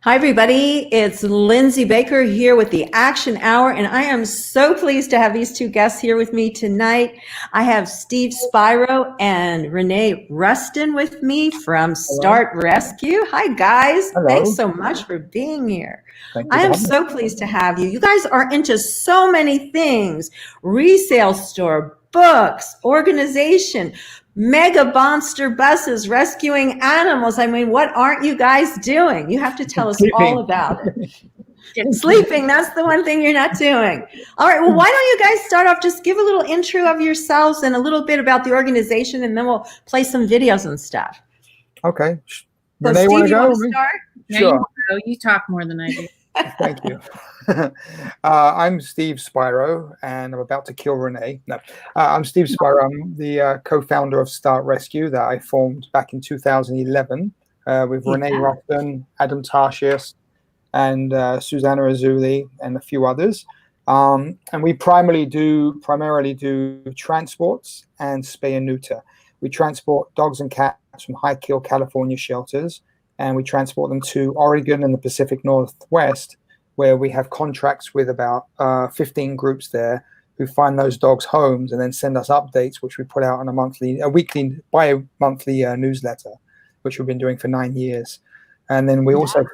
Hi, everybody. It's Lindsey Baker here with the Action Hour, and I am so pleased to have these two guests here with me tonight. I have Steve Spiro and Rene Ruston with me from Start Rescue. Hi, guys. Hello. Thanks so much for being here. Thank you. I am so pleased to have you. You guys are into so many things: resale store, books, organization, mega monster buses, rescuing animals. I mean, what aren't you guys doing? You have to tell us all about it. Sleeping, that's the one thing you're not doing. All right, well, why don't you guys start off, just give a little intro of yourselves and a little bit about the organization, and then we'll play some videos and stuff. Okay. So Rene, Steve, you go? want to start? Sure. No, you talk more than I do. Thank you. I'm Steve Spiro, and I'm about to kill Rene. No, I'm Steve Spiro. I'm the co-founder of Start Rescue that I formed back in 2011 with Rene Ruston, Adam Tarshius, and Susanna Azuli, and a few others. And we primarily do transports and spay and neuter. We transport dogs and cats from high-kill California shelters, and we transport them to Oregon and the Pacific Northwest, where we have contracts with about 15 groups there who find those dogs homes and then send us updates, which we put out on a weekly, bi-monthly newsletter, which we've been doing for 9 years. And then we also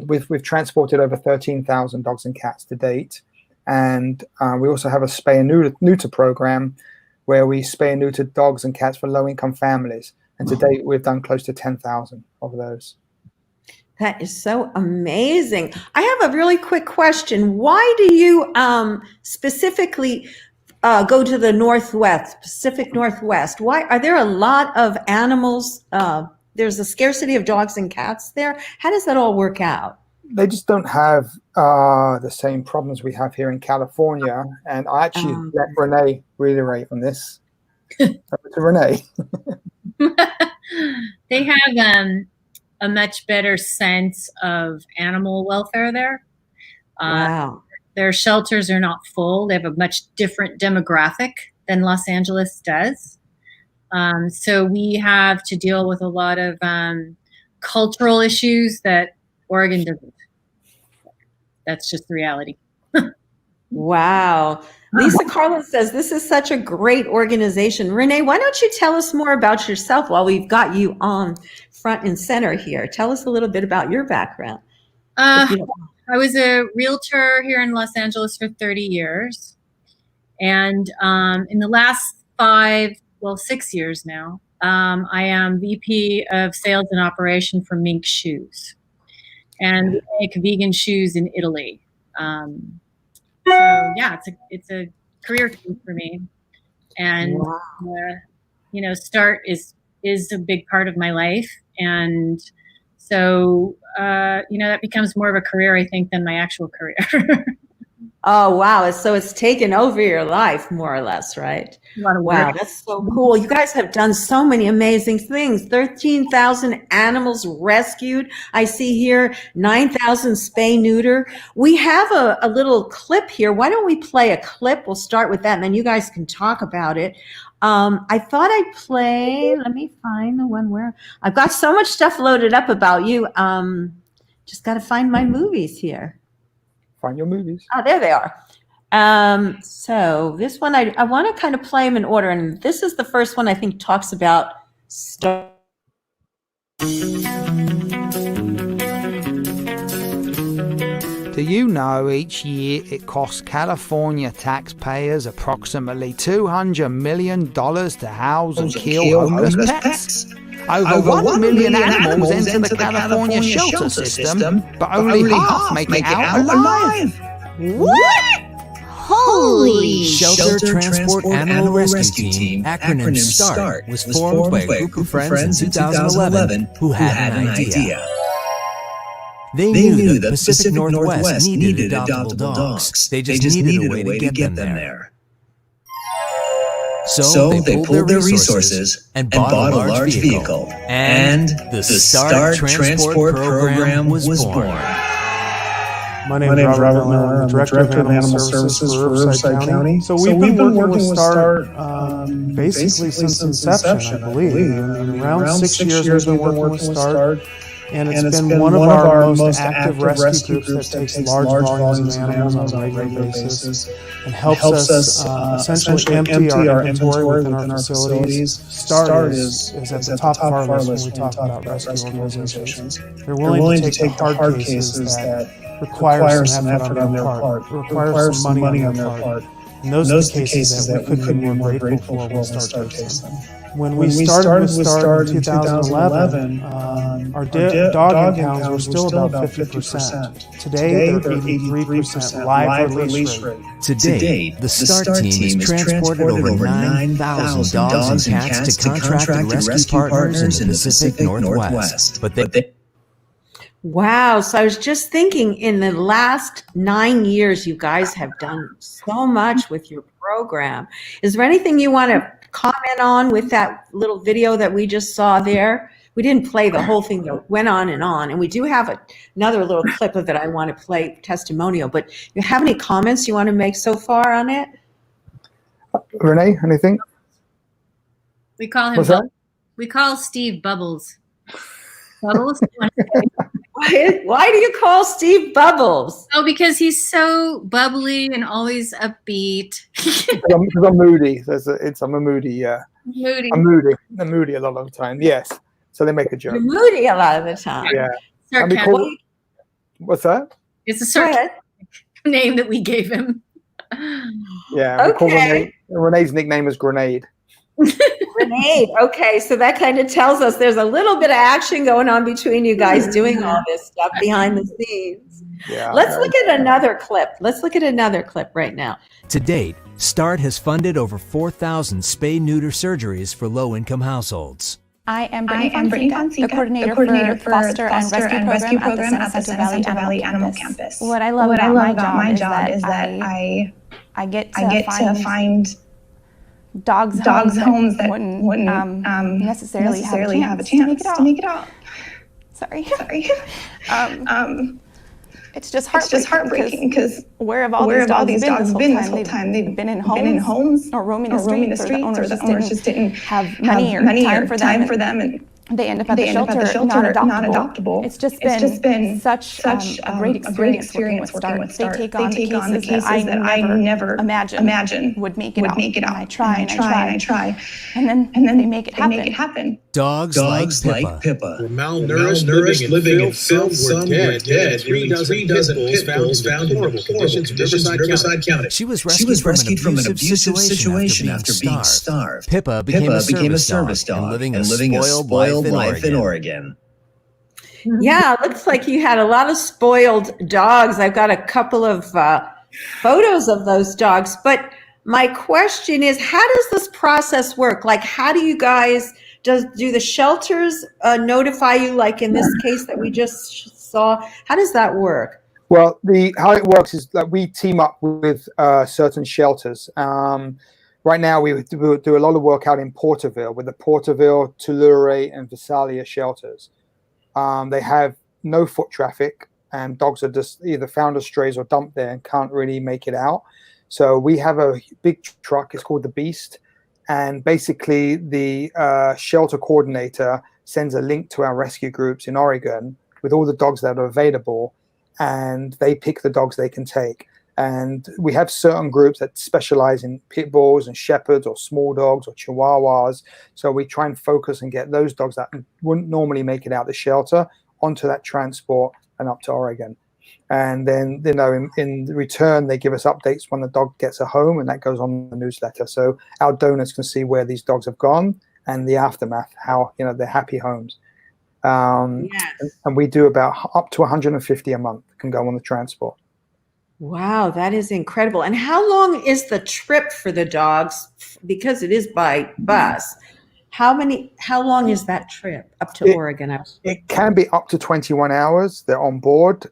we've transported over 13,000 dogs and cats to date. And we also have a spay and neuter program where we spay and neuter dogs and cats for low-income families. And to date, we've done close to 10,000 of those. That is so amazing. I have a really quick question. Why do you specifically go to the Northwest, Pacific Northwest? Why are there a lot of animals? There's a scarcity of dogs and cats there. How does that all work out? They just don't have the same problems we have here in California. And I actually let Rene reiterate on this. Over to Rene. They have a much better sense of animal welfare there. Wow. Their shelters are not full. They have a much different demographic than Los Angeles does. So we have to deal with a lot of cultural issues that Oregon doesn't. That's just the reality. Wow. Lisa Carlin says, this is such a great organization. Rene, why don't you tell us more about yourself while we've got you on front and center here? Tell us a little bit about your background. I was a realtor here in Los Angeles for 30 years. And in the last 6 years now, I am VP of Sales and Operation for Mink Shoes. And we make vegan shoes in Italy. So yeah, it's a career change for me, and Start is a big part of my life, and so that becomes more of a career, I think, than my actual career. Oh, wow. So it's taken over your life, more or less, right? Wow, that's so cool. You guys have done so many amazing things. 13,000 animals rescued. I see here 9,000 spay neuter. We have a little clip here. Why don't we play a clip? We'll start with that, and then you guys can talk about it. I thought I'd play, let me find the one where I've got so much stuff loaded up about you. Just got to find my movies here. Find your movies. Oh, there they are. So this one, I want to kind of play them in order. And this is the first one I think talks about Start. Do you know each year it costs California taxpayers approximately $200 million to house and kill homeless pets? Over 1 million animals enter the California shelter system, but only half make it out alive. What? Holy! Shelter Transport Animal Rescue Team, acronym START, was formed by a group of friends in 2011 who had an idea. They knew the Pacific Northwest needed adoptable dogs. They just needed a way to get them there. So they pulled their resources and bought a large vehicle, and the START Transport Program was born. My name is Robert Miller. I'm the Director of Animal Services for Riverside County. So we've been working with START basically since inception, I believe. And around 6 years we've been working with START. And it's been one of our most active rescue groups that takes large volumes of animals on a regular basis and helps us essentially empty our inventory within our facilities. START is at the top of our list when we talk about rescue organizations. They're willing to take the hard cases that require some effort on their part, require some money on their part. And those are the cases that we couldn't be more grateful for when START takes them. When we started with START in 2011, our dog impounds were still about 50%. Today, they're 83% live release rate. To date, the START team has transported over 9,000 dogs and cats to contracted rescue partners in the Pacific Northwest. Wow. So I was just thinking, in the last 9 years, you guys have done so much with your program. Is there anything you want to comment on with that little video that we just saw there? We didn't play the whole thing, that went on, and we do have another little clip of it I want to play, testimonial. But you have any comments you want to make so far on it? Rene, anything? We call him. We call Steve Bubbles. Bubbles. Why do you call Steve Bubbles? Oh, because he's so bubbly and always upbeat. Because I'm moody. I'm a moody. Yeah. Moody. I'm moody a lot of the time. Yes. So they make a joke. You're moody a lot of the time. Yeah. Sarcastic. What's that? It's a sarcastic name that we gave him. Yeah. Okay. Renee's nickname is Grenade. Grenade. Okay, so that kind of tells us there's a little bit of action going on between you guys doing all this stuff behind the scenes. Yeah. Let's look at another clip. Let's look at another clip right now. To date, START has funded over 4,000 spay-neuter surgeries for low-income households. I am Brittany Fonseca, the coordinator for Foster and Rescue Program at the San Jacinto Valley Animal Campus. What I love about my job is that I get to find dogs homes that wouldn't necessarily have a chance to make it out. Sorry. It's just heartbreaking because where have all these dogs been this whole time? They've been in homes or roaming the streets, or the owners just didn't have money or time for them, and they end up at the shelter, not adoptable. It's just been such a great experience working with START. They take on the cases that I never imagine would make it out. I try. And then they make it happen. Dogs like Pippa. Were malnourished, living in filth, were dead. 3 dozen pit bulls found in horrible conditions in Riverside County. She was rescued from an abusive situation after being starved. Pippa became a service dog and living a spoiled life in Oregon. Yeah, it looks like you had a lot of spoiled dogs. I've got a couple of photos of those dogs. But my question is, how does this process work? Like, how do you guys, do the shelters notify you, like in this case that we just saw? How does that work? Well, how it works is that we team up with certain shelters. Right now, we do a lot of work out in Porterville with the Porterville, Tulare, and Visalia shelters. They have no foot traffic, and dogs are just either found as strays or dumped there and can't really make it out. So we have a big truck. It's called the Beast. And basically, the shelter coordinator sends a link to our rescue groups in Oregon with all the dogs that are available, and they pick the dogs they can take. And we have certain groups that specialize in pit bulls and shepherds or small dogs or chihuahuas. So we try and focus and get those dogs that wouldn't normally make it out the shelter onto that transport and up to Oregon. And then, in return, they give us updates when the dog gets a home, and that goes on the newsletter. So our donors can see where these dogs have gone and the aftermath, how, they're happy homes. Yes. And we do about up to 150 a month can go on the transport. Wow, that is incredible. And how long is the trip for the dogs? Because it is by bus. How long is that trip up to Oregon? It can be up to 21 hours. They're on board.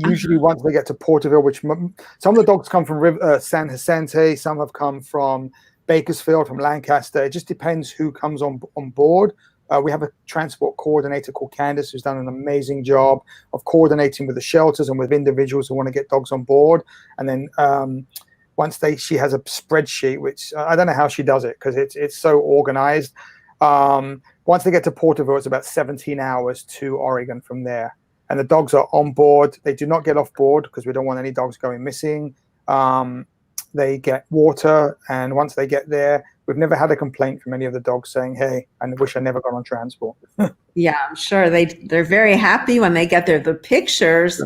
Usually once they get to Porterville, which some of the dogs come from San Jacinto, some have come from Bakersfield, from Lancaster. It just depends who comes on board. We have a transport coordinator called Candace who's done an amazing job of coordinating with the shelters and with individuals who want to get dogs on board. And then once she has a spreadsheet, which I don't know how she does it because it's so organized. Once they get to Porterville, it's about 17 hours to Oregon from there. And the dogs are on board. They do not get off board because we don't want any dogs going missing. They get water, and once they get there, we've never had a complaint from any of the dogs saying, hey, I wish I never got on transport. Yeah, I'm sure they're very happy when they get there. The pictures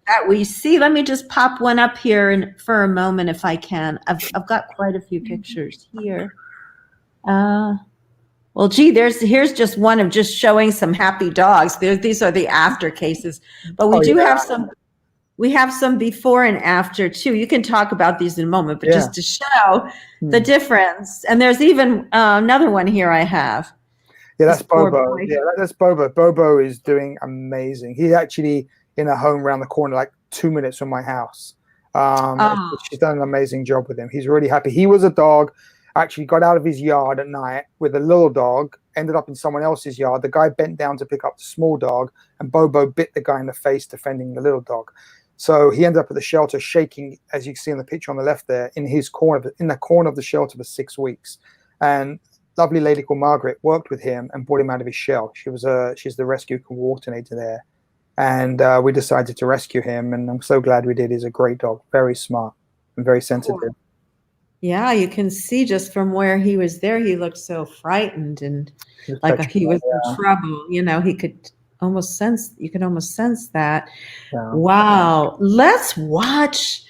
that we see, let me just pop one up here for a moment if I can. I've got quite a few pictures here. Well, gee, here's just one of just showing some happy dogs. These are the after cases, but we have some. We have some before and after too. You can talk about these in a moment, but just to show the difference. And there's even another one here I have. Yeah, that's Bobo. Yeah, that's Bobo. Bobo is doing amazing. He's actually in a home around the corner, like 2 minutes from my house. She's done an amazing job with him. He's really happy. He was a dog, actually got out of his yard at night with a little dog, ended up in someone else's yard. The guy bent down to pick up the small dog, and Bobo bit the guy in the face defending the little dog. So he ended up at the shelter shaking, as you can see in the picture on the left there, in the corner of the shelter for 6 weeks. And lovely lady called Margaret worked with him and brought him out of his shell. She's the rescue coordinator there. And we decided to rescue him, and I'm so glad we did. He's a great dog, very smart and very sensitive. Cool. Yeah, you can see just from where he was there, he looked so frightened and like he was in trouble. You know, you could almost sense that. Yeah. Wow. Let's watch.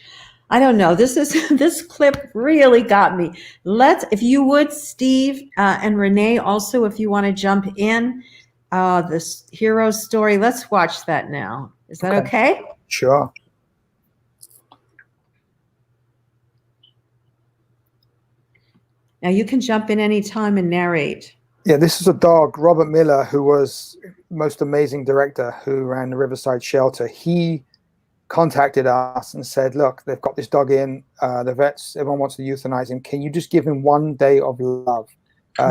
I don't know. This clip really got me. If you would, Steve and Rene, also, if you want to jump in, this hero story, let's watch that now. Is that okay? Sure. Now you can jump in anytime and narrate. Yeah, this is a dog, Robert Miller, who was most amazing director who ran the Riverside Shelter. He contacted us and said, look, they've got this dog in, the vets, everyone wants to euthanize him. Can you just give him 1 day of love?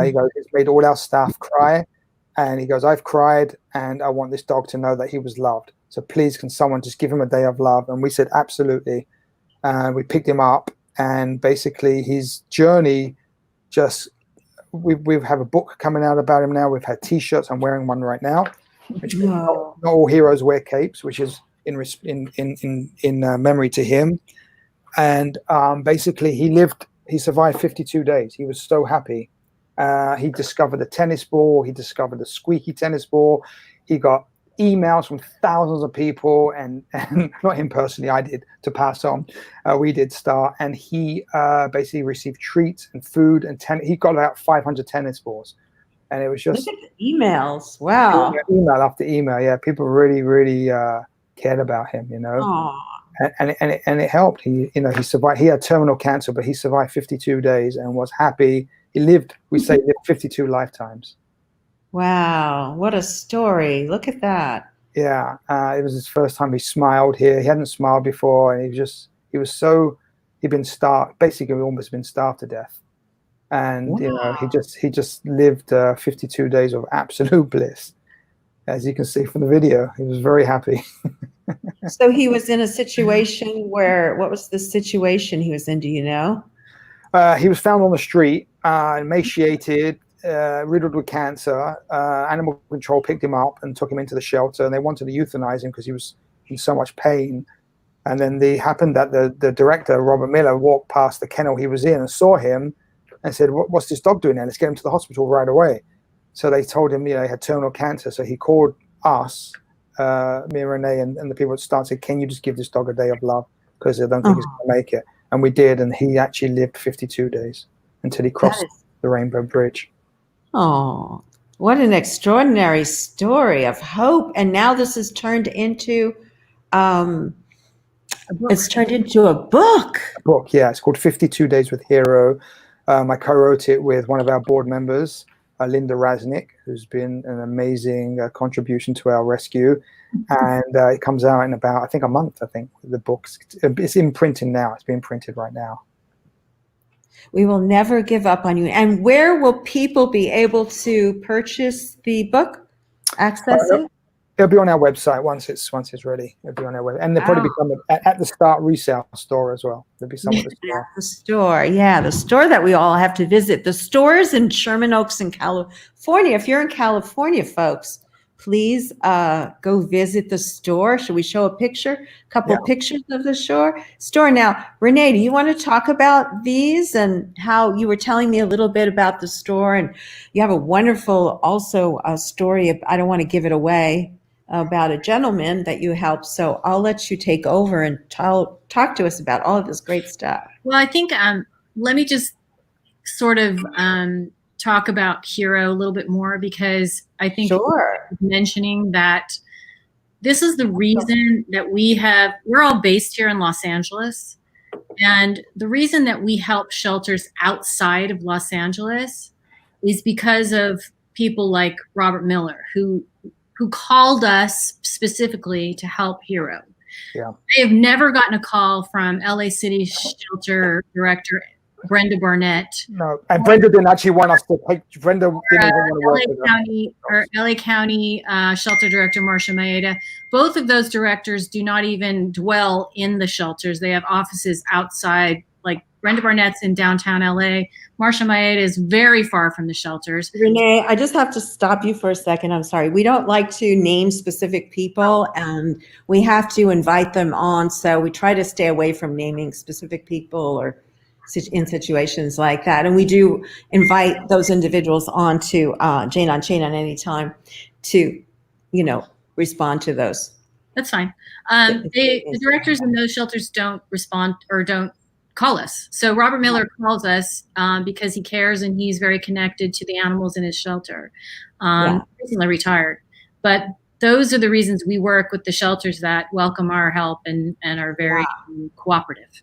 He goes, it's made all our staff cry. And he goes, I've cried, and I want this dog to know that he was loved. So please, can someone just give him a day of love? And we said, absolutely. And we picked him up, and basically his journey we have a book coming out about him now. We've had T-shirts. I'm wearing one right now. Which not all heroes wear capes, which is in memory to him. And basically, he survived 52 days. He was so happy. He discovered a tennis ball. He discovered a squeaky tennis ball. He got emails from thousands of people, and not him personally, I did, to pass on. We did start, and he basically received treats and food, and he got about 500 tennis balls, and it was just look at the emails. Wow, email after email. Yeah, people really, really cared about him, you know. And it helped. He survived. He had terminal cancer, but he survived 52 days and was happy. He lived, we say, 52 lifetimes. Wow, what a story. Look at that. Yeah, it was his first time he smiled here. He hadn't smiled before, and he'd been starved, basically almost been starved to death. And, wow. You know, he just lived 52 days of absolute bliss. As you can see from the video, he was very happy. So he was in a situation what was the situation he was in, do you know? He was found on the street, emaciated, riddled with cancer. Animal control picked him up and took him into the shelter, and they wanted to euthanize him because he was in so much pain. And then it happened that the director, Robert Miller, walked past the kennel he was in and saw him and said, what's this dog doing there? Let's get him to the hospital right away. So they told him, he had terminal cancer. So he called us, me and Rene, and the people at Start said, can you just give this dog a day of love? Because I don't think he's going to make it. And we did, and he actually lived 52 days until he crossed the Rainbow Bridge. Oh, what an extraordinary story of hope. And now this is turned into it's turned into a book. A book, yeah. It's called 52 Days with Hero. I co-wrote it with one of our board members, Linda Rasnick, who's been an amazing contribution to our rescue. And it comes out in about, I think, a month, the book's. It's in printing now. It's being printed right now. We will never give up on you. And where will people be able to purchase the book, access it? It'll be on our website once it's ready. It'll be on our website, and they'll probably become at the Start resale store as well. There'll be some at the store. The store, the store that we all have to visit. The store is in Sherman Oaks in California. If you're in California, folks, please go visit the store. Should we show a picture? A couple pictures of the store. Now, Rene, do you want to talk about these and how you were telling me a little bit about the store? And you have a wonderful also story. I don't want to give it away, about a gentleman that you helped. So I'll let you take over and talk to us about all of this great stuff. Well, I think let me just sort of talk about Hero a little bit more, because I think mentioning that this is the reason that we're all based here in Los Angeles. And the reason that we help shelters outside of Los Angeles is because of people like Robert Miller, who called us specifically to help Hero. Yeah. I have never gotten a call from LA City Shelter Director Brenda Barnett. No, and Brenda didn't actually want us to take. Brenda didn't even want to work with us. LA County Shelter Director Marcia Maeda. Both of those directors do not even dwell in the shelters. They have offices outside. Like Brenda Barnett's in downtown LA. Marcia Maeda is very far from the shelters. Rene, I just have to stop you for a second. I'm sorry. We don't like to name specific people, and we have to invite them on. So we try to stay away from naming specific people or in situations like that. And we do invite those individuals on to Jane Unchained at any time to, respond to those. That's fine. The directors in those shelters don't respond or don't call us. So Robert Miller calls us because he cares and he's very connected to the animals in his shelter. Recently retired. But those are the reasons we work with the shelters that welcome our help and are very cooperative.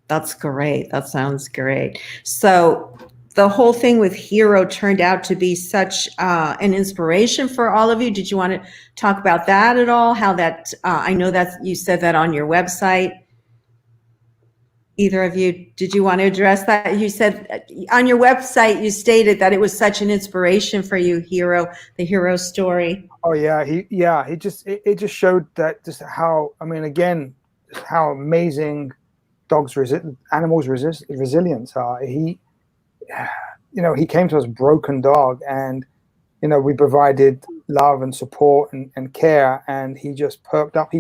That's great. That sounds great. So the whole thing with Hero turned out to be such an inspiration for all of you. Did you want to talk about that at all? How that, I know that you said that on your website. Either of you, did you want to address that? You said on your website, you stated that it was such an inspiration for you, the Hero story. Oh yeah, it just showed that just how, again, how amazing animals' resilience are. He came to us broken dog, and we provided love and support and care, and he just perked up.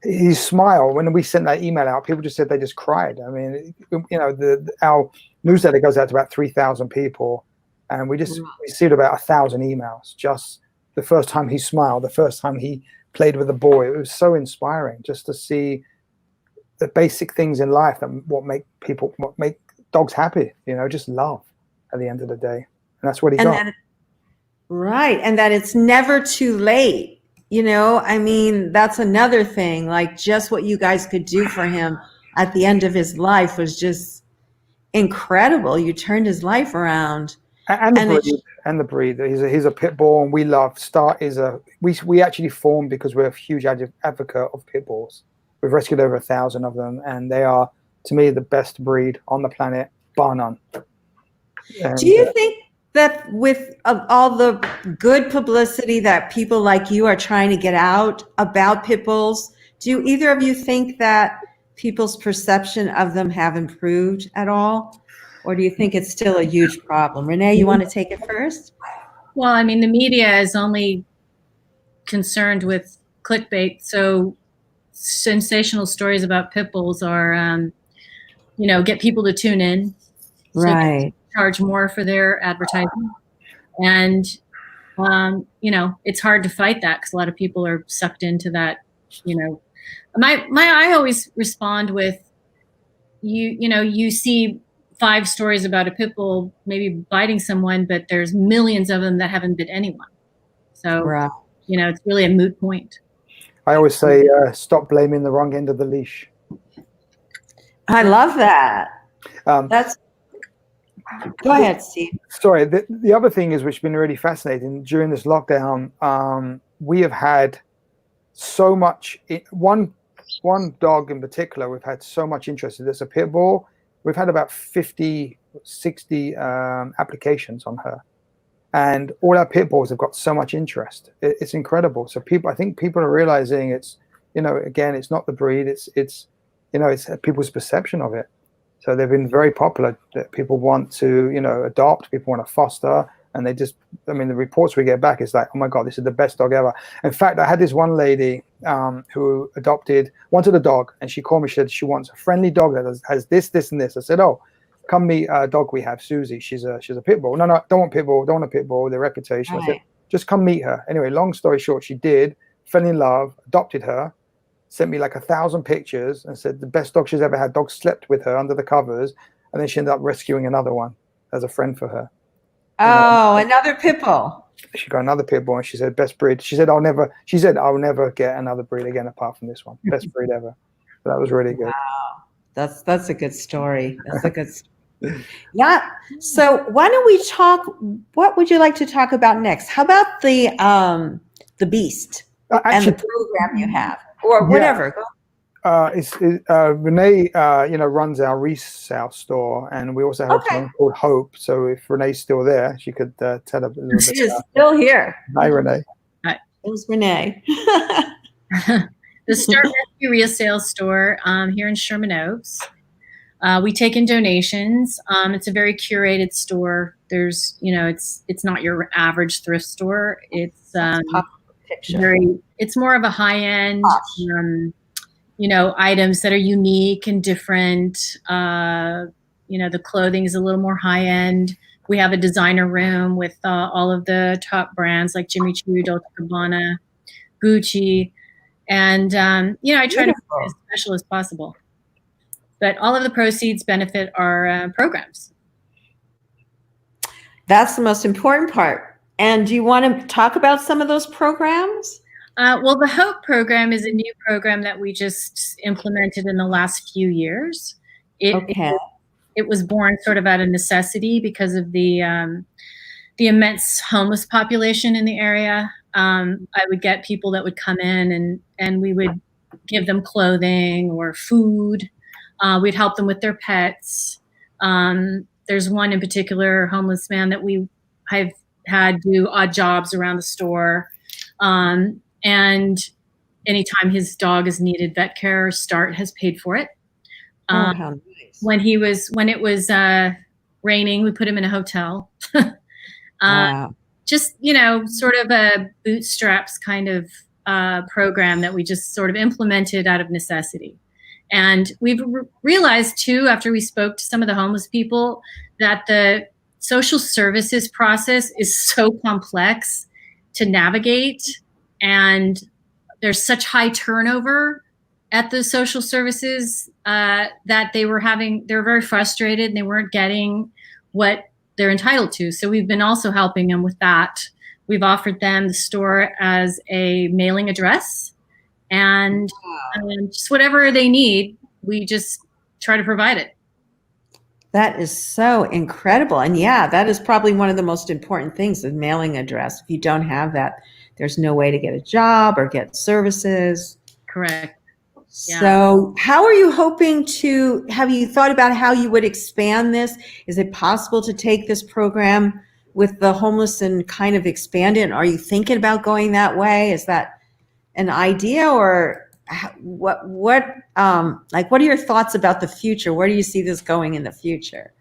He smiled when we sent that email out. People just said they just cried. Our newsletter goes out to about 3,000 people, and we received about 1,000 emails just the first time he smiled, the first time he played with a boy. It was so inspiring just to see the basic things in life that what make dogs happy. Just love at the end of the day, and that's what he got. Right, and that it's never too late. That's another thing, like just what you guys could do for him at the end of his life was just incredible. You turned his life around. And the breed. He's a pit bull, and we love Start we actually formed because we're a huge advocate of pit bulls. We've rescued over 1,000 of them, and they are, to me, the best breed on the planet, bar none. Do you think that with all the good publicity that people like you are trying to get out about pit bulls, do either of you think that people's perception of them have improved at all? Or do you think it's still a huge problem? Rene, you want to take it first? Well, the media is only concerned with clickbait. So sensational stories about pit bulls are, get people to tune in. Right. Charge more for their advertising, and it's hard to fight that because a lot of people are sucked into that. I always respond with you see 5 stories about a pit bull maybe biting someone, but there's millions of them that haven't bit anyone. So it's really a moot point. I always say stop blaming the wrong end of the leash. I love that. Go ahead, Steve. Sorry. The other thing is, which has been really fascinating during this lockdown, we have had so much. One dog in particular, we've had so much interest in. There's a pit bull. We've had about 50, 60 applications on her, and all our pit bulls have got so much interest. It's incredible. So I think people are realizing it's, again, it's not the breed, it's people's perception of it. So they've been very popular, that people want to, adopt, people want to foster, and the reports we get back is like, oh my God, this is the best dog ever. In fact, I had this one lady who wanted a dog, and she called me, she said she wants a friendly dog that has this, this, and this. I said, oh, come meet a dog we have, Susie. She's a pit bull. No, don't want pit bull, don't want a pit bull, their reputation. Right. I said, just come meet her. Anyway, long story short, she did, fell in love, adopted her, sent me like 1,000 pictures and said the best dog she's ever had. Dog slept with her under the covers, and then she ended up rescuing another one as a friend for her. Oh, another pit bull. She got another pit bull, and she said best breed. She said I'll never get another breed again apart from this one. Best breed ever. So that was really good. Wow, that's a good story. That's a good story. Yeah. So why don't we talk? What would you like to talk about next? How about the beast and the program you have, or whatever? Rene, runs our resale store, and we also have a plan called Hope. So if Rene's still there, she could tell a little bit. She is still here. Hi, Rene. Hi. It was Rene. The Start Rescue Resale Store here in Sherman Oaks. We take in donations. It's a very curated store. There's, it's not your average thrift store. It's it's more of a high end, items that are unique and different. The clothing is a little more high end. We have a designer room with all of the top brands like Jimmy Choo, Dolce & Gabbana, Gucci, and I try to be as special as possible. But all of the proceeds benefit our programs. That's the most important part. And do you want to talk about some of those programs? Well, the Hope program is a new program that we just implemented in the last few years. It was born sort of out of necessity because of the immense homeless population in the area. I would get people that would come in and we would give them clothing or food. We'd help them with their pets. There's one in particular, homeless man, that I've had do odd jobs around the store. And anytime his dog has needed vet care, Start has paid for it. How nice. When it was raining, we put him in a hotel. Wow. Just, sort of a bootstraps kind of program that we just sort of implemented out of necessity. And we've realized, too, after we spoke to some of the homeless people, that the social services process is so complex to navigate. And there's such high turnover at the social services that they're very frustrated and they weren't getting what they're entitled to. So we've been also helping them with that. We've offered them the store as a mailing address. And just whatever they need, we just try to provide it. That is so incredible. And yeah, that is probably one of the most important things, the mailing address. If you don't have that, there's no way to get a job or get services. Correct. Yeah. So how are you hoping have you thought about how you would expand this? Is it possible to take this program with the homeless and kind of expand it? Are you thinking about going that way? Is that an idea, or what are your thoughts about the future? Where do you see this going in the future?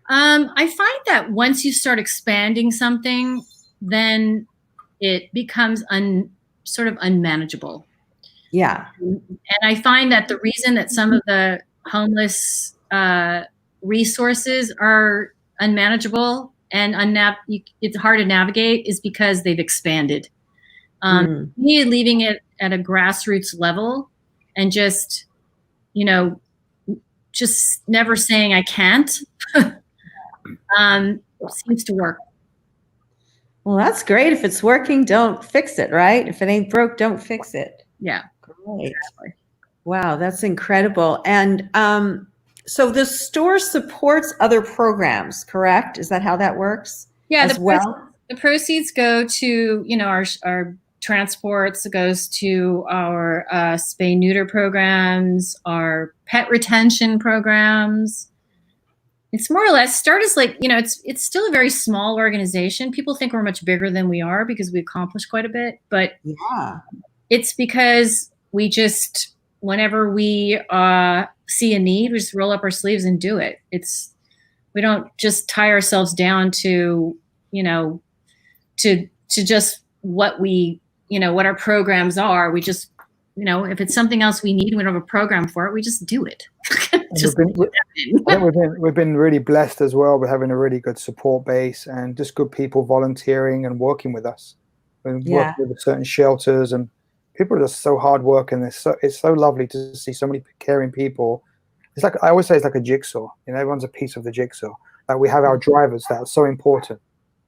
I find that once you start expanding something, then it becomes sort of unmanageable. Yeah. And I find that the reason that some of the homeless resources are unmanageable and it's hard to navigate is because they've expanded. Me leaving it at a grassroots level and just never saying I can't seems to work. Well, that's great. If it's working, don't fix it, right? If it ain't broke, don't fix it. Yeah. Great. Exactly. Wow, that's incredible. And so the store supports other programs, correct? Is that how that works? Yeah. The proceeds go to, our transports, goes to our spay neuter programs, our pet retention programs. It's more or less, START is like, it's still a very small organization. People think we're much bigger than we are because we accomplish quite a bit, but it's because we just, whenever we see a need, we just roll up our sleeves and do it. We don't just tie ourselves down to, to just what what our programs are. We just, if it's something else we need, we don't have a program for it, we just do it. We've been really blessed as well with having a really good support base and just good people volunteering and working with us. And working with certain shelters, and people are just so hard working. It's so lovely to see so many caring people. It's like, I always say, it's like a jigsaw. Everyone's a piece of the jigsaw. Like, we have our drivers that are so important.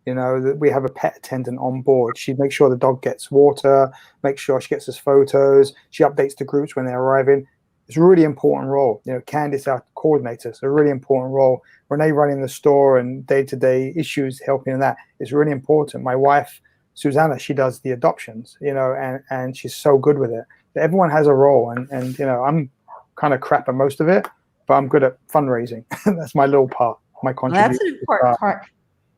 That we have a pet attendant on board. She makes sure the dog gets water, makes sure she gets us photos. She updates the groups when they're arriving. It's a really important role. Candice, our coordinator, it's a really important role. Rene running the store and day-to-day issues, helping in that is really important. My wife, Susanna, she does the adoptions, and she's so good with it. Everyone has a role, and I'm kind of crap at most of it, but I'm good at fundraising. That's my little part, my contribution. Well, that's an important part.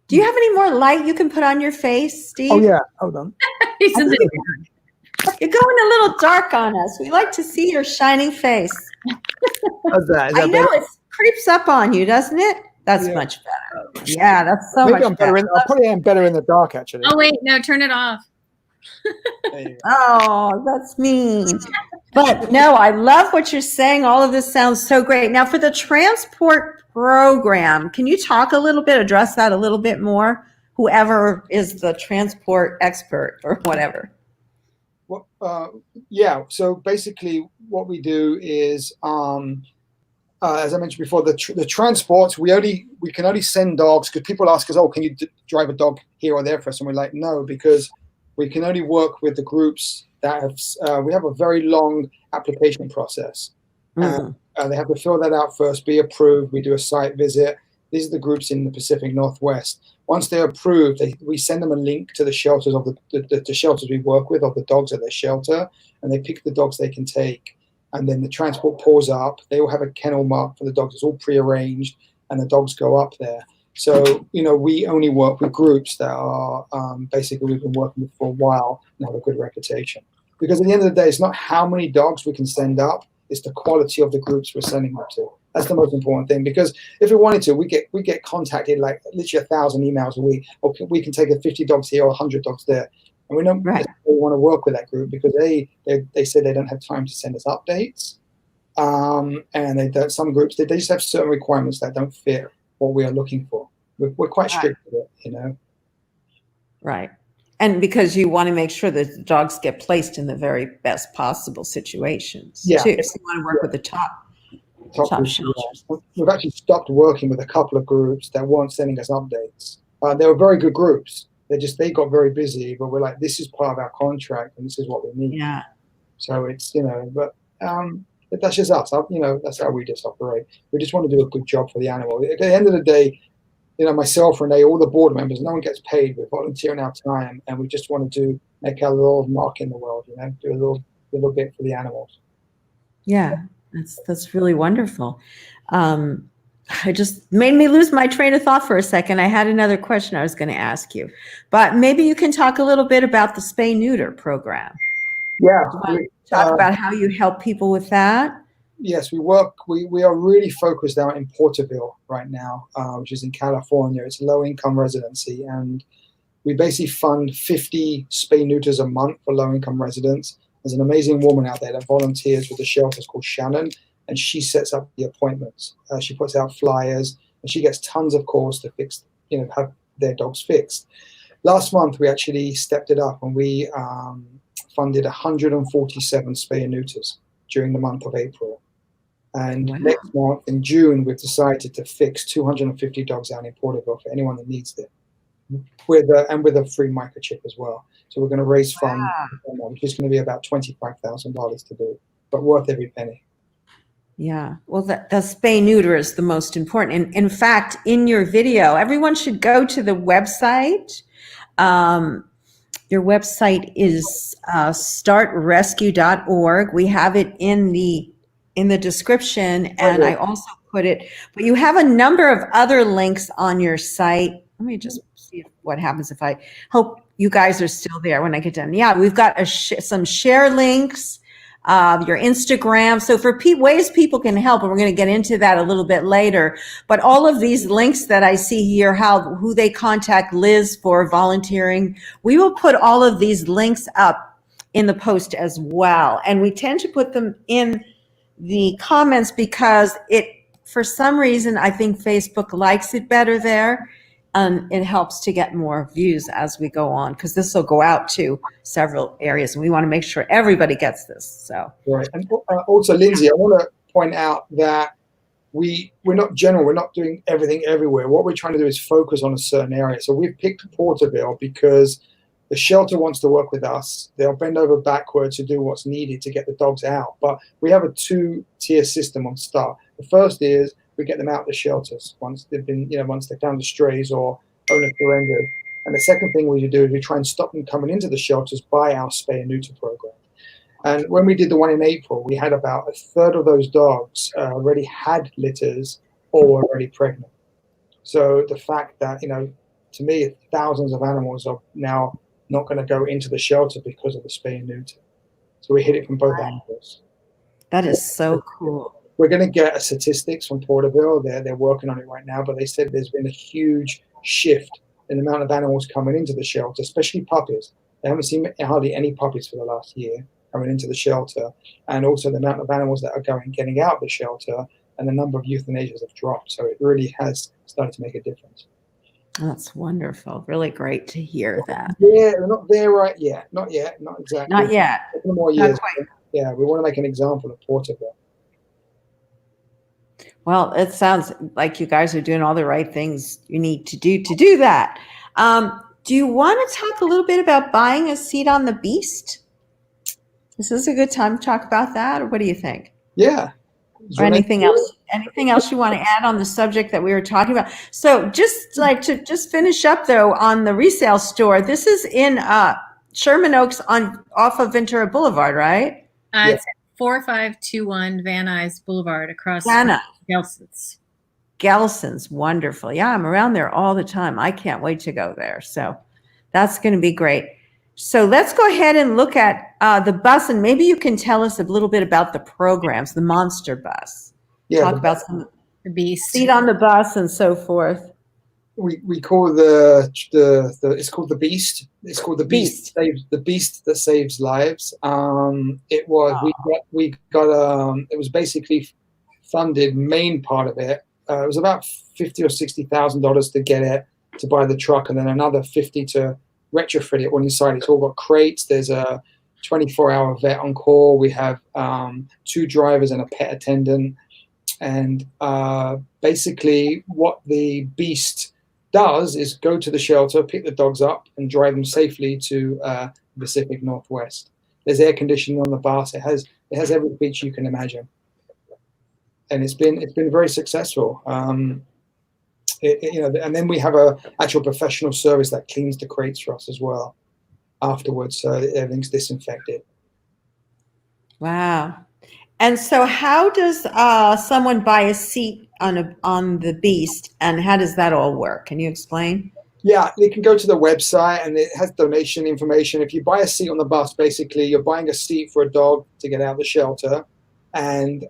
Do you have any more light you can put on your face, Steve? Oh, yeah. Hold on. You're going a little dark on us. We like to see your shining face. How's that? I know it creeps up on you, doesn't it? That's much better. Yeah, that's so much better. I'll put it better in the dark, actually. Oh, wait. No, turn it off. Oh, that's mean. But no, I love what you're saying. All of this sounds so great. Now, for the transport program, can you talk a little bit, address that a little bit more? Whoever is the transport expert or whatever. Well, so basically what we do is, as I mentioned before, the transports, we can only send dogs, because people ask us, can you drive a dog here or there for us? And we're like, no, because we can only work with the groups that have, we have a very long application process. They have to fill that out first, be approved. We do a site visit. These are the groups in the Pacific Northwest. Once they're approved, we send them a link to the shelters of the shelters we work with, of the dogs at their shelter, and they pick the dogs they can take. And then the transport pulls up. They all have a kennel mark for the dogs. It's all prearranged, and the dogs go up there. So, we only work with groups that are basically we've been working with for a while and have a good reputation. Because at the end of the day, it's not how many dogs we can send up, it's the quality of the groups we're sending them to. That's the most important thing, because if we wanted to, we get contacted like literally 1,000 emails a week. Or we can take 50 dogs here or 100 dogs there. And we don't really want to work with that group because they say they don't have time to send us updates. And some groups, they just have certain requirements that don't fit what we are looking for. We're quite strict with it, Right. And because you want to make sure that the dogs get placed in the very best possible situations, too. So you want to work with the top shelters. We've actually stopped working with a couple of groups that weren't sending us updates. They were very good groups. They got very busy, but we're like, this is part of our contract and this is what we need. Yeah. So it's, but that's just us. That's how we just operate. We just want to do a good job for the animal. At the end of the day, myself, Rene, all the board members, no one gets paid. We're volunteering our time, and we just want to make our little mark in the world, do a little bit for the animals. Yeah, that's really wonderful. I just made me lose my train of thought for a second. I had another question I was going to ask you, but maybe you can talk a little bit about the spay neuter program. Yeah. Talk about how you help people with that. Yes, we are really focused out in Porterville right now, which is in California. It's a low-income residency, and we basically fund 50 spay neuters a month for low-income residents. There's an amazing woman out there that volunteers with the shelters called Shannon, and she sets up the appointments. She puts out flyers, and she gets tons of calls to fix, have their dogs fixed. Last month, we actually stepped it up, and we funded 147 spay and neuters during the month of April. And next month, in June, we've decided to fix 250 dogs out in Porterville for anyone that needs it, with a free microchip as well. So we're going to raise funds, which is going to be about $25,000 to do, but worth every penny. Yeah, well, the spay neuter is the most important. In fact, in your video, everyone should go to the website. Your website is startrescue.org. We have it in the description, and I also put it. But you have a number of other links on your site. Let me just see what happens if I hope you guys are still there when I get done. Yeah, we've got some share links, your Instagram. So for ways people can help, and we're going to get into that a little bit later. But all of these links that I see here, who they contact Liz for volunteering, we will put all of these links up in the post as well. And we tend to put them in the comments because for some reason, I think Facebook likes it better there. It helps to get more views as we go on, because this will go out to several areas, and we want to make sure everybody gets this. So right, and also, Lindsey, I want to point out that we're not general. We're not doing everything everywhere. What we're trying to do is focus on a certain area. So we've picked Porterville because the shelter wants to work with us. They'll bend over backwards to do what's needed to get the dogs out. But we have a 2-tier system on start. The first is we get them out of the shelters once they've been, once they found the strays or owner surrendered. And the second thing we do is we try and stop them coming into the shelters by our spay and neuter program. And when we did the one in April, we had about a third of those dogs already had litters or were already pregnant. So the fact that, to me, thousands of animals are now not going to go into the shelter because of the spay and neuter. So we hit it from both angles. that is so cool. We're going to get statistics from Porterville. They're working on it right now, but they said there's been a huge shift in the amount of animals coming into the shelter, especially puppies. They haven't seen hardly any puppies for the last year coming into the shelter, and also the amount of animals that are getting out of the shelter, and the number of euthanasias have dropped. So it really has started to make a difference. That's wonderful. Really great to hear that. Yeah, we're not there right yet. Not yet. Not exactly. Not yet. A couple more years. Yeah, we want to make an example of Porterville. Well, it sounds like you guys are doing all the right things you need to do that. Do you want to talk a little bit about buying a seat on the beast? Is this a good time to talk about that, or what do you think? Yeah. Or anything else? Anything else you want to add on the subject that we were talking about? So just to finish up though on the resale store, this is in Sherman Oaks off of Ventura Boulevard, right? It's 4521 Van Nuys Boulevard across Gelson's. Gelson's, wonderful. Yeah, I'm around there all the time. I can't wait to go there. So that's going to be great. So let's go ahead and look at the bus, and maybe you can tell us a little bit about the programs, the Monster Bus. Yeah, talk about some the beast, seat on the bus, and so forth. We call it's called the Beast. It's called the Beast. The Beast that saves lives. It was basically funded. Main part of it. It was about $50,000 or $60,000 to get it, to buy the truck, and then another $50,000 to retrofit it. On inside, it's all got crates. There's a 24-hour vet on call. We have 2 drivers and a pet attendant. And basically what the Beast does is go to the shelter, pick the dogs up, and drive them safely to the Pacific Northwest. There's air conditioning on the bus. It has every feature you can imagine. And it's been very successful. And then we have a actual professional service that cleans the crates for us as well afterwards, so everything's disinfected. Wow. And so how does someone buy a seat on the Beast, and how does that all work? Can you explain? Yeah, you can go to the website, and it has donation information. If you buy a seat on the bus, basically you're buying a seat for a dog to get out of the shelter, and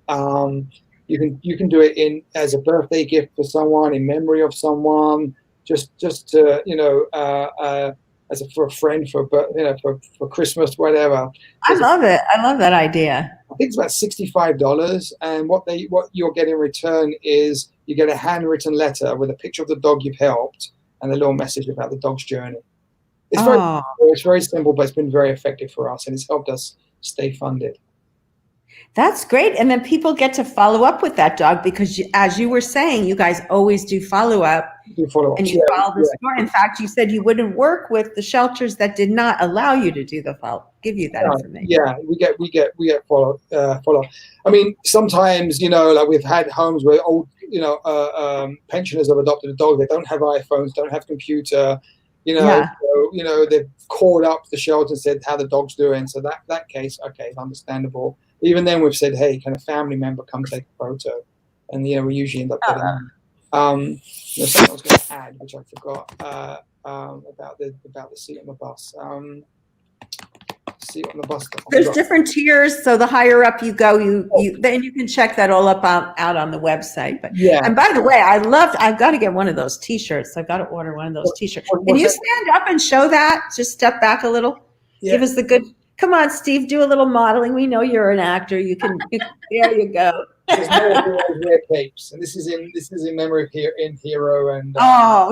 you can do it as a birthday gift for someone, in memory of someone, just to for a friend, for Christmas, whatever. I love it. I love that idea. I think it's about $65, and what you'll get in return is you get a handwritten letter with a picture of the dog you've helped and a little message about the dog's journey. It's very simple, but it's been very effective for us, and it's helped us stay funded. That's great. And then people get to follow up with that dog because, as you were saying, you guys always do follow up. And you follow the story. In fact, you said you wouldn't work with the shelters that did not allow you to do the give you that information. Yeah, we get follow. I mean, sometimes like we've had homes where old pensioners have adopted a dog. They don't have iPhones, don't have computer. So, they've called up the shelter and said how the dog's doing. So that case, okay, it's understandable. Even then, we've said, hey, can a family member come take a photo? and we usually end up getting. Something I was going to add, which I forgot about the seat on the bus. Seat on the bus. There's different tiers, so the higher up you go, then you can check that all up out on the website. But and by the way, I've got to get one of those T-shirts. I've got to order one of those T-shirts. Can you stand up and show that? Just step back a little. Yeah. Give us the good. Come on, Steve, do a little modeling. We know you're an actor. You can. There you go. There's no wear capes, and this is in memory of Hero and.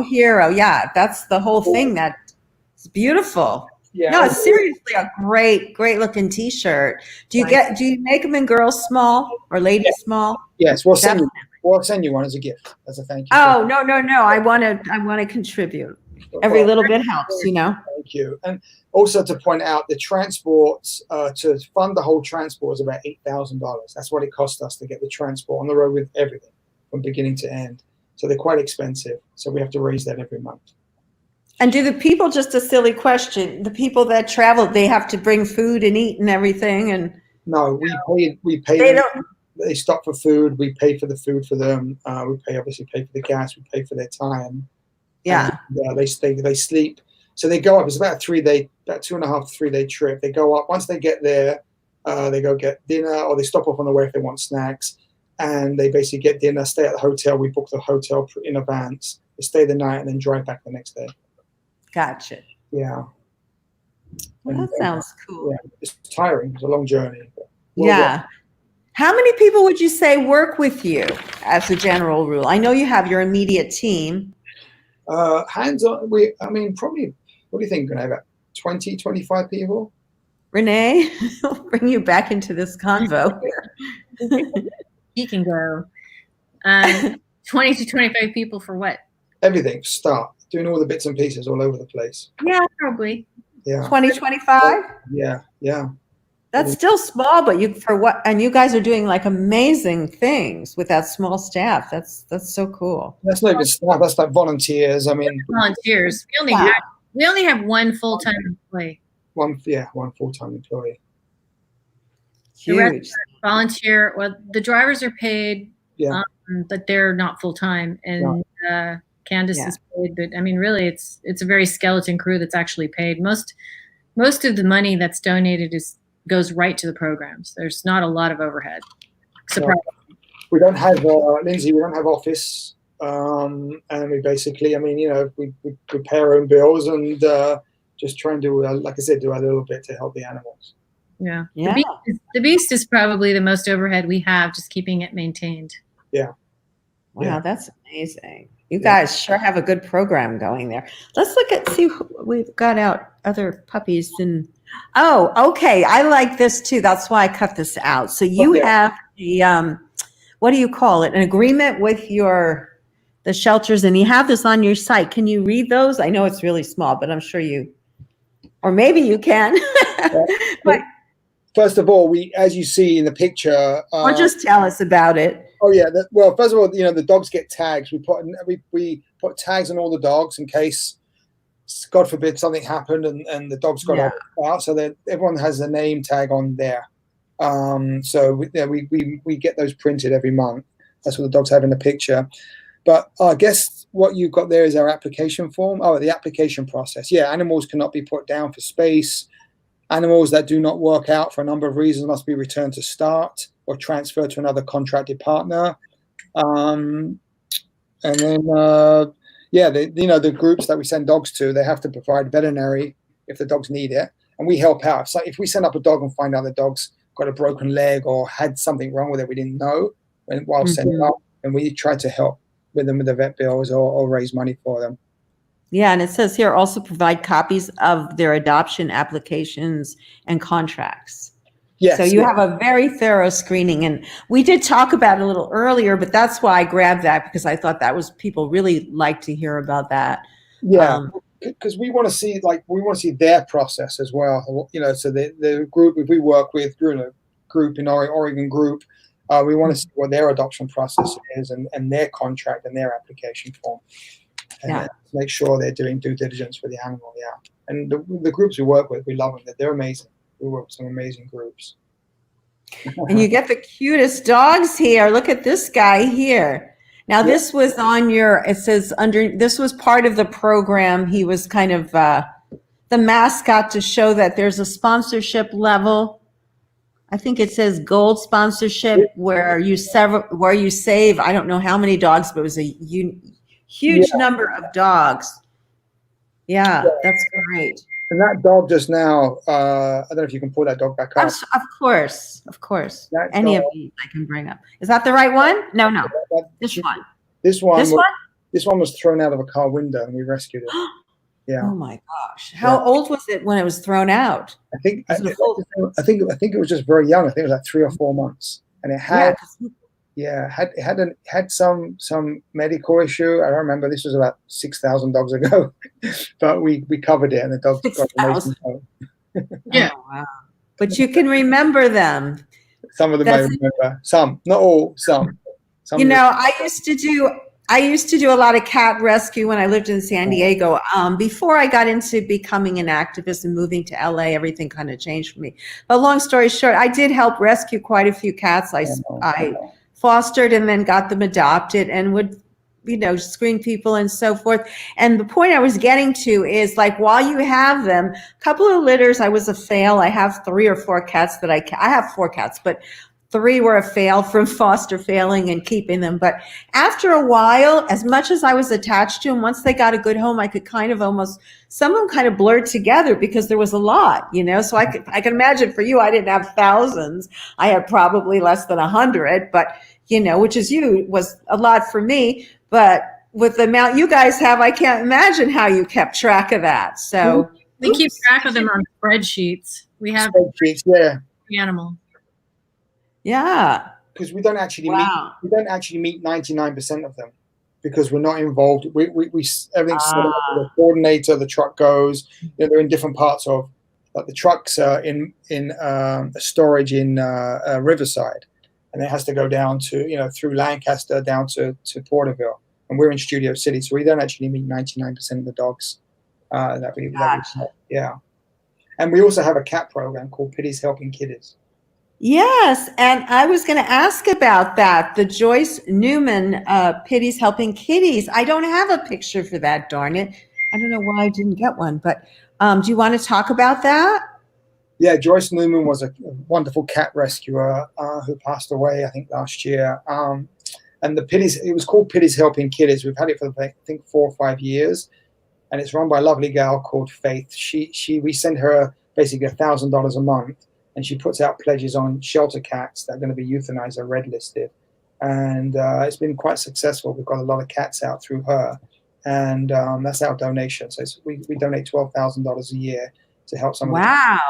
Hero, yeah, that's the whole thing. That's beautiful. Yeah, no, it's seriously a great looking T-shirt. Do you make them in girls small or ladies small? Yes, we'll send you one as a gift, as a thank you. Oh no! I want to contribute. Every little bit helps, Thank you. And also to point out, the transports to fund the whole transport is about $8,000. That's what it cost us to get the transport on the road with everything from beginning to end. So they're quite expensive. So we have to raise that every month. And do the people, just a silly question, the people that travel, they have to bring food and eat and everything? And no, we pay them. They stop for food. We pay for the food for them. We obviously pay for the gas. We pay for their time. Yeah. And, they sleep. So they go up. It's about 2.5 to 3 day trip. They go up. Once they get there, they go get dinner, or they stop off on the way if they want snacks. And they basically get dinner, stay at the hotel. We book the hotel in advance. They stay the night and then drive back the next day. Gotcha. Yeah. Well, that sounds cool. Yeah, it's tiring. It's a long journey. Yeah. How many people would you say work with you as a general rule? I know you have your immediate team. Hands on, probably, what do you think, Rene? About 20, 25 people? Rene, I'll bring you back into this convo. He can go. 20 to 25 people for what? Everything. Start doing all the bits and pieces all over the place. Yeah, probably. Yeah. 20, 25? Yeah. That's still small, but and you guys are doing like amazing things with that small staff. That's so cool. That's not even staff. That's like volunteers. Volunteers. We only have one full-time employee. One full-time employee. The rest are volunteer. Well, the drivers are paid, but they're not full-time. And Candace is paid, but really, it's a very skeleton crew that's actually paid. Most of the money that's donated goes right to the programs. There's not a lot of overhead. Surprise. We don't have Lindsey. We don't have office, and we basically, we pay our own bills and just try and do, like I said, do a little bit to help the animals. Yeah. The beast is probably the most overhead we have, just keeping it maintained. Yeah. Wow, that's amazing. You guys sure have a good program going there. Let's see who we've got out other puppies. Okay. I like this too. That's why I cut this out. So you have the, what do you call it? An agreement with the shelters, and you have this on your site. Can you read those? I know it's really small, but I'm sure or maybe you can. But first of all, as you see in the picture, or just tell us about it. Oh yeah. Well, first of all, the dogs get tags. We put tags on all the dogs in case, God forbid, something happened and the dogs got out. So that everyone has a name tag on there. So we get those printed every month. That's what the dogs have in the picture. But I guess what you've got there is our application form. Oh, the application process. Yeah, animals cannot be put down for space. Animals that do not work out for a number of reasons must be returned to start or transferred to another contracted partner. And then, the groups that we send dogs to, they have to provide veterinary if the dogs need it. And we help out. So if we send up a dog and find out the dog's got a broken leg or had something wrong with it we didn't know while sending up, and we try to help with them with the vet bills or raise money for them. Yeah, and it says here also provide copies of their adoption applications and contracts. Yes. So you have a very thorough screening, and we did talk about it a little earlier, but that's why I grabbed that, because I thought people really like to hear about that. Yeah, because we want to see their process as well. So the group, if we work with group in our Oregon group, we want to see what their adoption process is and their contract and their application form. And make sure they're doing due diligence for the animal. Yeah, and the groups we work with, we love them. They're amazing. We work with some amazing groups. And you get the cutest dogs here. Look at this guy here. Now, this was on your, it says under, this was part of the program. He was kind of the mascot to show that there's a sponsorship level. I think it says gold sponsorship where you save, I don't know how many dogs, but it was a huge number of dogs. Yeah, that's great. And that dog just now, I don't know if you can pull that dog back up. Of course. Any of these I can bring up. Is that the right one? No. This one. This one was thrown out of a car window and we rescued it. Yeah. Oh my gosh. How old was it when it was thrown out? I think it was just very young. I think it was like 3 or 4 months. And it had had some medical issue. I remember this was about 6,000 dogs ago, but we covered it and the dog got amazing home. Yeah. Oh, wow. But you can remember them. Some of them I remember. Some, not all, some. You know, I used to do a lot of cat rescue when I lived in San Diego. Before I got into becoming an activist and moving to LA, everything kind of changed for me. But long story short, I did help rescue quite a few cats. I fostered and then got them adopted and would, screen people and so forth. And the point I was getting to is like, while you have them, a couple of litters, I was a fail. I have 3 or 4 cats that I have 4 cats, but 3 were a fail from foster failing and keeping them. But after a while, as much as I was attached to them, once they got a good home, I could kind of some of them kind of blurred together because there was a lot, So I can imagine for you, I didn't have thousands. I had probably less than 100, but which was a lot for me. But with the amount you guys have, I can't imagine how you kept track of that. So we keep track of them on spreadsheets. We have spreadsheets, the animal. Yeah. Because we don't actually meet 99% of them because we're not involved. We everything's set up with a coordinator, the truck goes, they're in different parts of, like the trucks are in storage in Riverside. And it has to go down to, through Lancaster down to Porterville. And we're in Studio City, so we don't actually meet 99% of the dogs that we yeah. And we also have a cat program called Pity's Helping Kitties. Yes, and I was going to ask about that. The Joyce Newman Pity's Helping Kitties. I don't have a picture for that, darn it. I don't know why I didn't get one, but do you want to talk about that? Yeah, Joyce Newman was a wonderful cat rescuer who passed away, I think, last year. And it was called Pity's Helping Kitties. We've had it for, I think, 4 or 5 years. And it's run by a lovely gal called Faith. We send her basically $1,000 a month. And she puts out pledges on shelter cats that are going to be euthanized or red listed. And it's been quite successful. We've got a lot of cats out through her. And that's our donation. So we donate $12,000 a year to help some of the cats.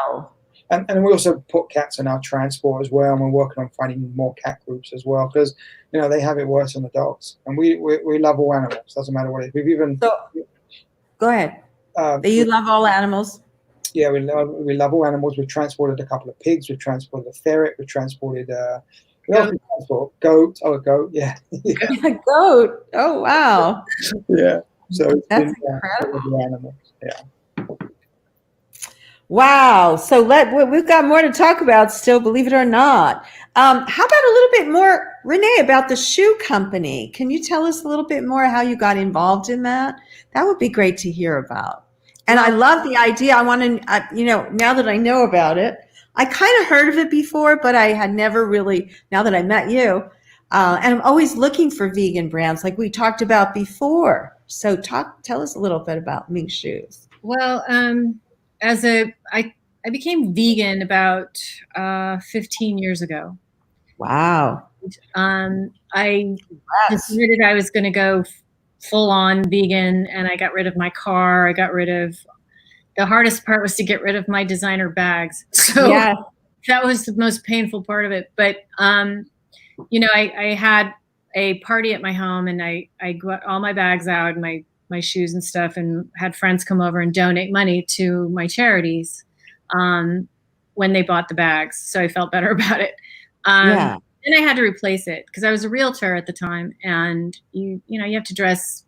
And we also put cats in our transport as well. And we're working on finding more cat groups as well. Because, they have it worse than the dogs. And we love all animals. Doesn't matter what it is. We've even... Go ahead. You love all animals? Yeah, we love all animals. We've transported a couple of pigs. We've transported a ferret. We've transported a goat. Oh, a goat. Yeah. A goat. Oh, wow. Yeah. So that's incredible. Animals. Yeah. Wow. So we've got more to talk about still, believe it or not. How about a little bit more, Rene, about the shoe company? Can you tell us a little bit more how you got involved in that? That would be great to hear about. And I love the idea. I want to, now that I know about it, I kind of heard of it before, but I had never really, now that I met you, and I'm always looking for vegan brands like we talked about before. So tell us a little bit about Mink Shoes. Well, I became vegan about 15 years ago. Wow. I decided I was going to go full on vegan, and I got rid of my car. The hardest part was to get rid of my designer bags. So that was the most painful part of it. But, I had a party at my home, and I got all my bags out and my shoes and stuff, and had friends come over and donate money to my charities when they bought the bags. So I felt better about it. And I had to replace it because I was a realtor at the time, and you have to dress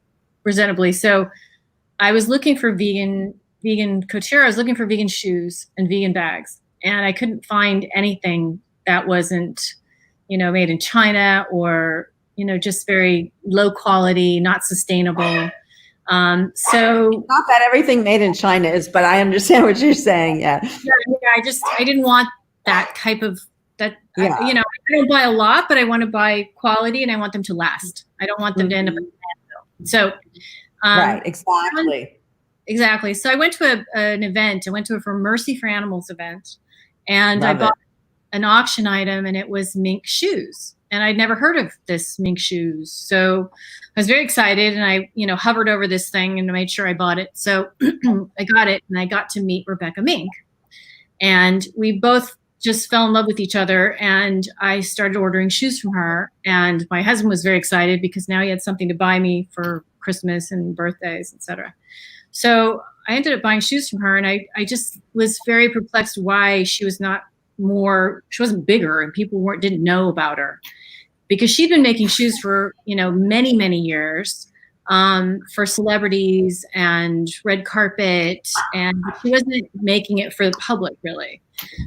presentably. So I was looking for vegan couture. I was looking for vegan shoes and vegan bags, and I couldn't find anything that wasn't, made in China or, just very low quality, not sustainable. So not that everything made in China is, but I understand what you're saying. Yeah. I didn't want that type of that. Yeah. I don't buy a lot, but I want to buy quality and I want them to last. I don't want them to end up in the landfill. So, right. Exactly. Exactly. So I went to an event. I went to a For Mercy for Animals event, and I bought an auction item, and it was mink shoes. And I'd never heard of this mink shoes. So I was very excited, and I, hovered over this thing and made sure I bought it. So I got it, and I got to meet Rebecca Mink. And we both just fell in love with each other, and I started ordering shoes from her. And my husband was very excited because now he had something to buy me for Christmas and birthdays, etc. So I ended up buying shoes from her, and I just was very perplexed why she wasn't bigger and people didn't know about her, because she'd been making shoes for, many, many years, for celebrities and red carpet, and she wasn't making it for the public really.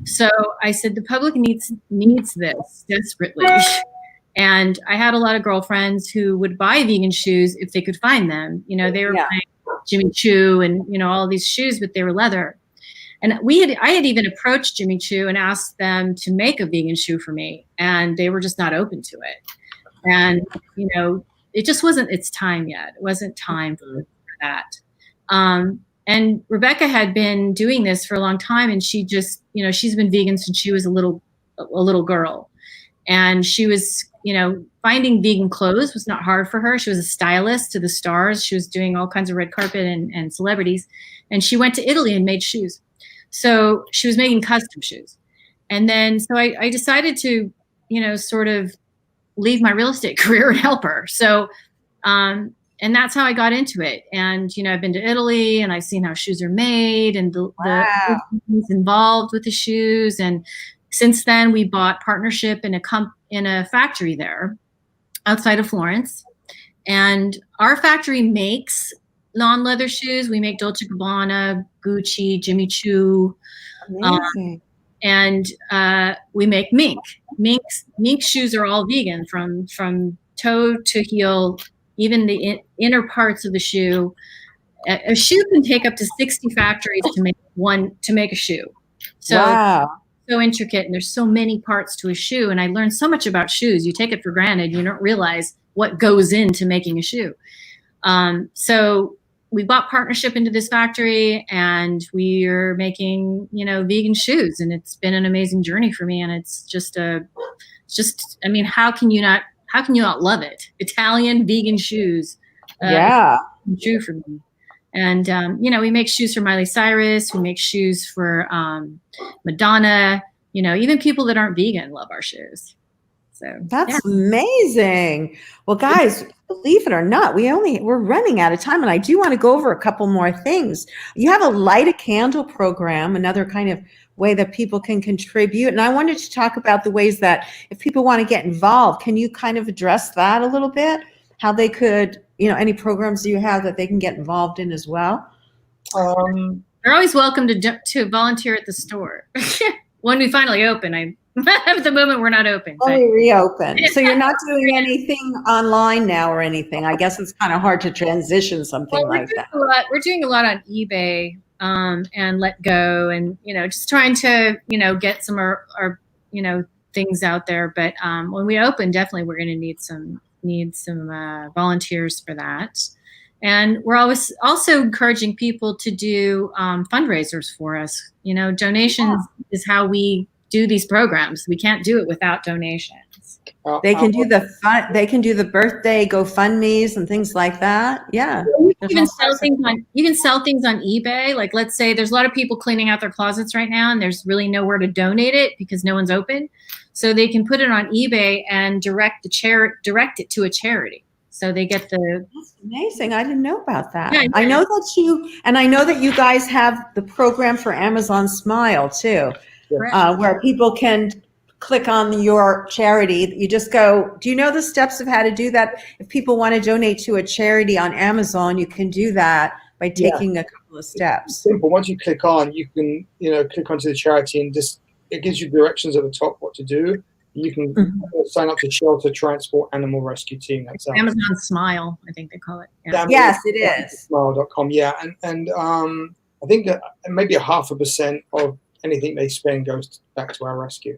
So I said, the public needs this desperately. And I had a lot of girlfriends who would buy vegan shoes if they could find them. They were buying Jimmy Choo and, all of these shoes, but they were leather. And I had even approached Jimmy Choo and asked them to make a vegan shoe for me, and they were just not open to it. And, it just wasn't its time yet. It wasn't time for that. And Rebecca had been doing this for a long time, and she just, she's been vegan since she was a little girl. And she was, finding vegan clothes was not hard for her. She was a stylist to the stars. She was doing all kinds of red carpet and celebrities. And she went to Italy and made shoes. So she was making custom shoes. And then, so I decided to, sort of leave my real estate career and help her. So, and that's how I got into it. And, I've been to Italy, and I've seen how shoes are made and the things involved with the shoes. And since then, we bought partnership in a factory there outside of Florence. And our factory makes non-leather shoes. We make Dolce & Gabbana, Gucci, Jimmy Choo. And we make mink. Mink shoes are all vegan from toe to heel, even the inner parts of the shoe. A shoe can take up to 60 factories to make a shoe. So so intricate, and there's so many parts to a shoe. And I learned so much about shoes. You take it for granted. You don't realize what goes into making a shoe. So we bought partnership into this factory, and we're making, vegan shoes, and it's been an amazing journey for me. And it's just I mean, how can you not love it? Italian vegan shoes. True for me. And, we make shoes for Miley Cyrus. We make shoes for Madonna. Even people that aren't vegan love our shoes. So that's amazing. Well, guys, believe it or not, we're running out of time, and I do want to go over a couple more things. You have a Light a Candle program, another kind of way that people can contribute. And I wanted to talk about the ways that if people want to get involved, can you kind of address that a little bit? How they could, any programs you have that they can get involved in as well? They're always welcome to volunteer at the store. When we finally open, at the moment we're not open. Only reopen. So you're not doing anything online now or anything. I guess it's kind of hard to transition something like that. We're doing a lot on eBay and Let Go, and just trying to get some our things out there. But when we open, definitely we're going to need some volunteers for that. And we're always also encouraging people to do fundraisers for us. Donations is how we do these programs. We can't do it without donations. They can do the birthday GoFundMe's and things like that. Yeah. You can sell things on eBay. Like, let's say there's a lot of people cleaning out their closets right now, and there's really nowhere to donate it because no one's open. So they can put it on eBay and direct it to a charity. So they get the. That's amazing. I didn't know about that. Yeah, I know that you guys have the program for Amazon Smile too, where people can click on your charity. You just go. Do you know the steps of how to do that? If people want to donate to a charity on Amazon, you can do that by taking a couple of steps. It's simple. Once you click on, you can click onto the charity and just it gives you directions at the top what to do. You can sign up to Shelter Transport Animal Rescue Team. That's Amazon Smile, I think they call it. Yeah. Yes, it is. Smile.com. Yeah, and I think maybe 0.5% of anything they spend goes back to our rescue.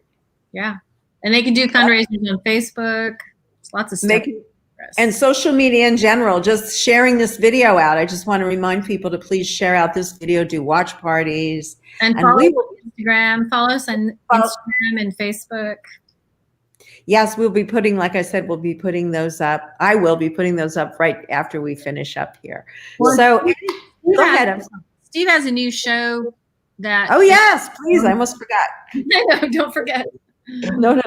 Yeah, and they can do fundraisers on Facebook. There's lots of stuff. And social media in general, just sharing this video out. I just want to remind people to please share out this video, do watch parties. And follow Instagram. Follow us on Instagram and Facebook. Yes, we'll be putting, like I said, we'll be putting those up. I will be putting those up right after we finish up here. Well, so go ahead. Steve has a new show that. Oh, yes, please. I almost forgot. No, don't forget. No.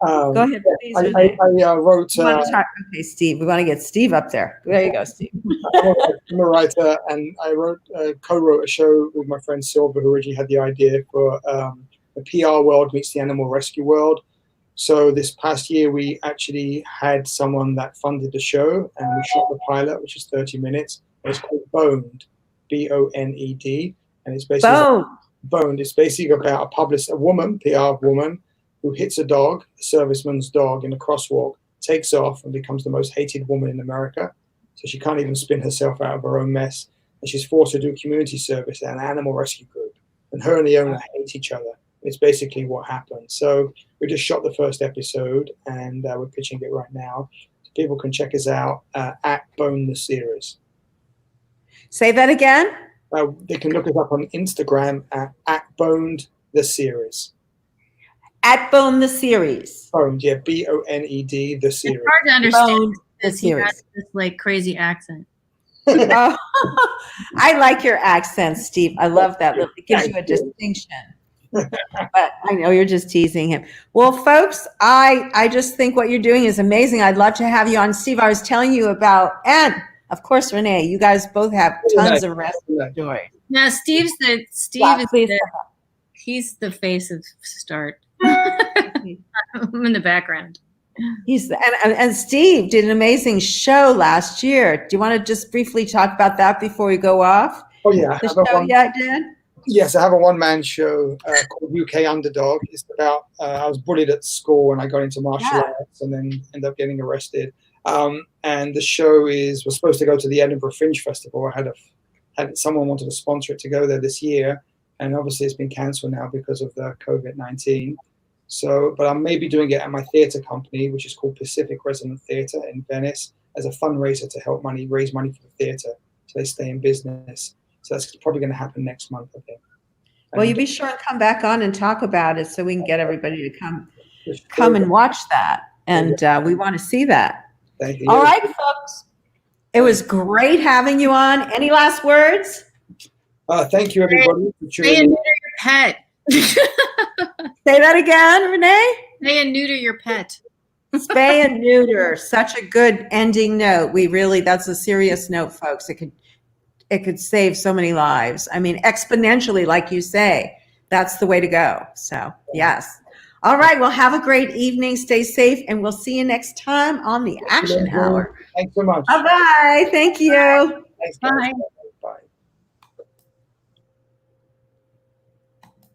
Go ahead, please. I wrote. Okay, Steve. We want to get Steve up there. There you go, Steve. I'm a writer, and I co-wrote a show with my friend Silver, who originally had the idea for the PR world meets the animal rescue world. So this past year, we actually had someone that funded the show, and we shot the pilot, which is 30 minutes. It's called Boned, B-O-N-E-D, and it's basically Boned. It's basically about a woman, PR woman, who hits a dog, a serviceman's dog, in a crosswalk, takes off, and becomes the most hated woman in America. So she can't even spin herself out of her own mess, and she's forced to do community service at an animal rescue group. And her and the owner hate each other. It's basically what happened. So we just shot the first episode, and we're pitching it right now. So people can check us out at Bone the Series. Say that again. They can look us up on Instagram at Boned the Series. At Bone the Series. Boned, yeah, B-O-N-E-D the Series. It's hard to understand. Boned the Series. This like crazy accent. Oh, I like your accent, Steve. I love that. It gives you a distinction. But I know you're just teasing him. Well, folks, I just think what you're doing is amazing. I'd love to have you on. Steve, I was telling you about, and of course, Rene, you guys both have tons of rescue stories. Now, he's the face of Start. I'm in the background. And Steve did an amazing show last year. Do you want to just briefly talk about that before we go off? Oh, yeah. The show yet, Dan? Yes, I have a one-man show called UK Underdog. It's about I was bullied at school and I got into martial arts and then ended up getting arrested. And the show was supposed to go to the Edinburgh Fringe Festival. I had someone wanted to sponsor it to go there this year, and obviously it's been cancelled now because of the COVID-19. So, but I may be doing it at my theatre company, which is called Pacific Resonant Theatre in Venice, as a fundraiser to help raise money for the theatre so they stay in business. So that's probably going to happen next month, I think. Well, you be sure and come back on and talk about it so we can get everybody to come and watch that. And we want to see that. Thank you. All right, folks. It was great having you on. Any last words? Thank you, everybody. Spay and neuter your pet. Say that again, Rene. Spay and neuter your pet. Spay and neuter. Such a good ending note. That's a serious note, folks. It could save so many lives. I mean, exponentially, like you say. That's the way to go. So, yes. All right. Well, have a great evening. Stay safe, and we'll see you next time on the Action Hour. Thanks so much. Bye-bye. Thank you. Thanks, Bye.